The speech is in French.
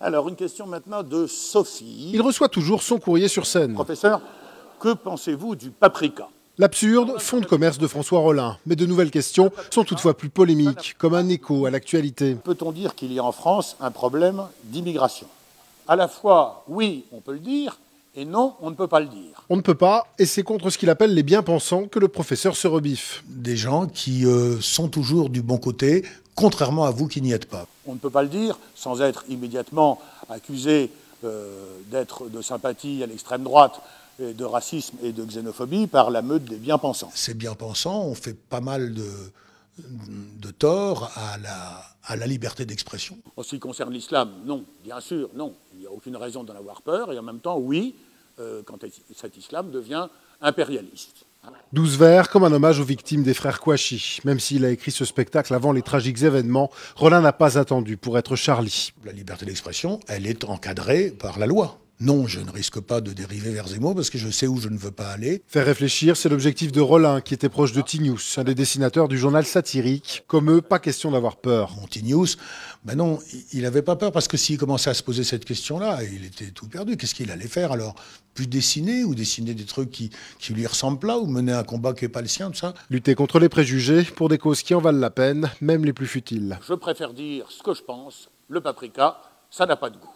Alors, une question maintenant de Sophie. Il reçoit toujours son courrier sur scène. Professeur, que pensez-vous du paprika? L'absurde, fonds de commerce de François Rollin. Mais de nouvelles questions sont toutefois plus polémiques, comme un écho à l'actualité. Peut-on dire qu'il y a en France un problème d'immigration? À la fois, oui, on peut le dire, et non, on ne peut pas le dire. On ne peut pas, et c'est contre ce qu'il appelle les bien-pensants que le professeur se rebiffe. Des gens qui sont toujours du bon côté, contrairement à vous qui n'y êtes pas. On ne peut pas le dire sans être immédiatement accusé d'être de sympathie à l'extrême droite, et de racisme et de xénophobie par la meute des bien-pensants. Ces bien-pensants ont fait pas mal de tort à la liberté d'expression. En ce qui concerne l'islam, non, bien sûr, non. Il n'y a aucune raison d'en avoir peur, et en même temps, oui, quand cet islam devient impérialiste. 12 vers comme un hommage aux victimes des frères Kouachi. Même s'il a écrit ce spectacle avant les tragiques événements, Rollin n'a pas attendu pour être Charlie. La liberté d'expression, elle est encadrée par la loi. Non, je ne risque pas de dériver vers Zemmour parce que je sais où je ne veux pas aller. Faire réfléchir, c'est l'objectif de Rollin, qui était proche de T-News, un des dessinateurs du journal satirique. Comme eux, pas question d'avoir peur. Mon T-News, ben non, il n'avait pas peur parce que s'il commençait à se poser cette question-là, il était tout perdu. Qu'est-ce qu'il allait faire alors? Plus dessiner ou dessiner des trucs qui lui ressemblent là ou mener un combat qui n'est pas le sien, tout ça? Lutter contre les préjugés pour des causes qui en valent la peine, même les plus futiles. Je préfère dire ce que je pense, le paprika, ça n'a pas de goût.